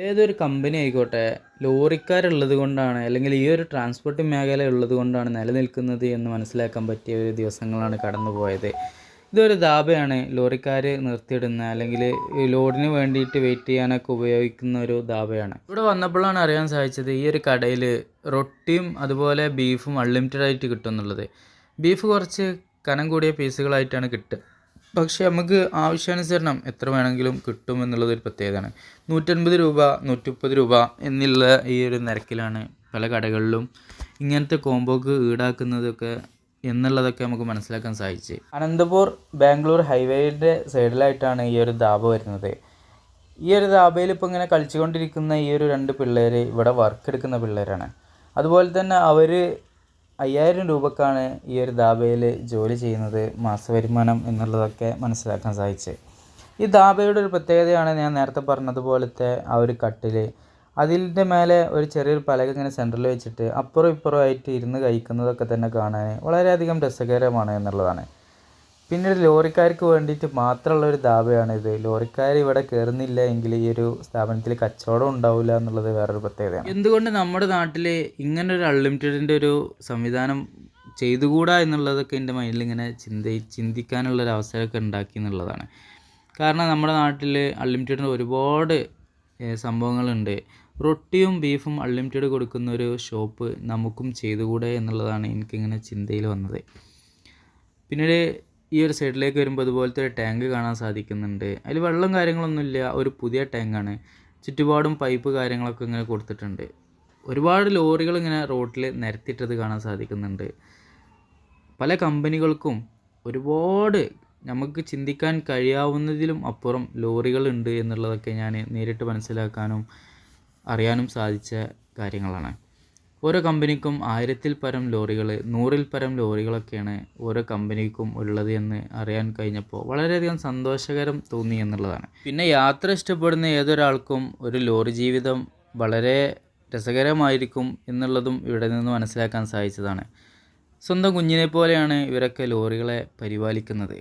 ഏതൊരു കമ്പനി ആയിക്കോട്ടെ, ലോറിക്കാരുള്ളത് കൊണ്ടാണ് അല്ലെങ്കിൽ ഈ ഒരു ട്രാൻസ്പോർട്ട് മേഖല ഉള്ളത് കൊണ്ടാണ് നിലനിൽക്കുന്നത് എന്ന് മനസ്സിലാക്കാൻ പറ്റിയ ഒരു ദിവസങ്ങളാണ് കടന്നു പോയത്. ഇതൊരു ധാബയാണ്. ലോറിക്കാർ നിർത്തിയിടുന്ന അല്ലെങ്കിൽ ഈ ലോഡിന് വേണ്ടിയിട്ട് വെയിറ്റ് ചെയ്യാനൊക്കെ ഉപയോഗിക്കുന്ന ഒരു ധാബയാണ്. ഇവിടെ വന്നപ്പോഴാണ് അറിയാൻ സാധിച്ചത് ഈ ഒരു കടയിൽ റൊട്ടിയും അതുപോലെ ബീഫും അൺലിമിറ്റഡ് ആയിട്ട് കിട്ടും എന്നുള്ളത്. ബീഫ് കുറച്ച് കനം കൂടിയ പീസുകളായിട്ടാണ് കിട്ടുക. പക്ഷേ നമുക്ക് ആവശ്യാനുസരണം എത്ര വേണമെങ്കിലും കിട്ടും എന്നുള്ളതൊരു പ്രത്യേകതയാണ്. 150 രൂപ, 130 രൂപ എന്നുള്ള ഈ ഒരു നിരക്കിലാണ് പല കടകളിലും ഇങ്ങനത്തെ കോംബോക്ക് ഈടാക്കുന്നതൊക്കെ എന്നുള്ളതൊക്കെ നമുക്ക് മനസ്സിലാക്കാൻ സാധിച്ചു. അനന്തപൂർ ബാംഗ്ലൂർ ഹൈവേയുടെ സൈഡിലായിട്ടാണ് ഈ ഒരു ധാബ വരുന്നത്. ഈ ഒരു ധാബയിൽ ഇപ്പോൾ ഇങ്ങനെ കളിച്ചുകൊണ്ടിരിക്കുന്ന ഈ ഒരു 2 പിള്ളേർ ഇവിടെ വർക്ക് എടുക്കുന്ന പിള്ളേരാണ്. അതുപോലെ തന്നെ അവർ 5000 രൂപക്കാണ് ഈ ഒരു ധാബയിൽ ജോലി ചെയ്യുന്നത്, മാസവരുമാനം എന്നുള്ളതൊക്കെ മനസ്സിലാക്കാൻ സാധിച്ചത്. ഈ ധാബയുടെ ഒരു പ്രത്യേകതയാണ് ഞാൻ നേരത്തെ പറഞ്ഞതുപോലത്തെ ആ ഒരു കട്ടിൽ. അതിൻ്റെ മേലെ ഒരു ചെറിയൊരു പലക ഇങ്ങനെ സെൻറ്ററിൽ വെച്ചിട്ട് അപ്പുറം ഇപ്പുറം ആയിട്ട് ഇരുന്ന് കഴിക്കുന്നതൊക്കെ തന്നെ കാണാൻ വളരെയധികം രസകരമാണ് എന്നുള്ളതാണ്. പിന്നീട് ലോറിക്കാർക്ക് വേണ്ടിയിട്ട് മാത്രമുള്ള ഒരു ധാബയാണിത്. ലോറിക്കാർ ഇവിടെ കയറുന്നില്ല എങ്കിൽ ഈ ഒരു സ്ഥാപനത്തിൽ കച്ചവടം ഉണ്ടാവില്ല എന്നുള്ളത് വേറൊരു പ്രത്യേകതയാണ്. എന്തുകൊണ്ട് നമ്മുടെ നാട്ടിൽ ഇങ്ങനൊരു അൺലിമിറ്റഡിൻ്റെ ഒരു സംവിധാനം ചെയ്തുകൂടാ എന്നുള്ളതൊക്കെ എൻ്റെ മൈൻഡിൽ ഇങ്ങനെ ചിന്തിക്കാനുള്ളൊരു അവസരമൊക്കെ ഉണ്ടാക്കി എന്നുള്ളതാണ്. കാരണം നമ്മുടെ നാട്ടിൽ അൺലിമിറ്റഡിന് ഒരുപാട് സംഭവങ്ങളുണ്ട്. റൊട്ടിയും ബീഫും അൺലിമിറ്റഡ് കൊടുക്കുന്ന ഒരു ഷോപ്പ് നമുക്കും ചെയ്തുകൂടെ എന്നുള്ളതാണ് എനിക്കിങ്ങനെ ചിന്തയിൽ വന്നത്. പിന്നീട് ഈ ഒരു സൈഡിലേക്ക് വരുമ്പോൾ അതുപോലത്തെ ഒരു ടാങ്ക് കാണാൻ സാധിക്കുന്നുണ്ട്. അതിൽ വെള്ളം കാര്യങ്ങളൊന്നുമില്ല, ഒരു പുതിയ ടാങ്കാണ്. ചുറ്റുപാടും പൈപ്പ് കാര്യങ്ങളൊക്കെ ഇങ്ങനെ കൊടുത്തിട്ടുണ്ട്. ഒരുപാട് ലോറികൾ ഇങ്ങനെ റോഡിൽ നിരത്തിയിട്ടത് കാണാൻ സാധിക്കുന്നുണ്ട്. പല കമ്പനികൾക്കും ഒരുപാട് നമുക്ക് ചിന്തിക്കാൻ കഴിയാവുന്നതിലും അപ്പുറം ലോറികളുണ്ട് എന്നുള്ളതൊക്കെ ഞാൻ നേരിട്ട് മനസ്സിലാക്കാനും അറിയാനും സാധിച്ച കാര്യങ്ങളാണ്. ഓരോ കമ്പനിക്കും 1000-ൽ പരം ലോറികൾ, 100-ൽ പരം ലോറികളൊക്കെയാണ് ഓരോ കമ്പനിക്കും ഉള്ളത് എന്ന് അറിയാൻ കഴിഞ്ഞപ്പോൾ വളരെയധികം സന്തോഷകരം തോന്നി എന്നുള്ളതാണ്. പിന്നെ യാത്ര ഇഷ്ടപ്പെടുന്ന ഏതൊരാൾക്കും ഒരു ലോറി ജീവിതം വളരെ രസകരമായിരിക്കും എന്നുള്ളതും ഇവിടെ നിന്ന് മനസ്സിലാക്കാൻ സാധിച്ചതാണ്. സ്വന്തം കുഞ്ഞിനെ പോലെയാണ് ഇവരൊക്കെ ലോറികളെ പരിപാലിക്കുന്നത്.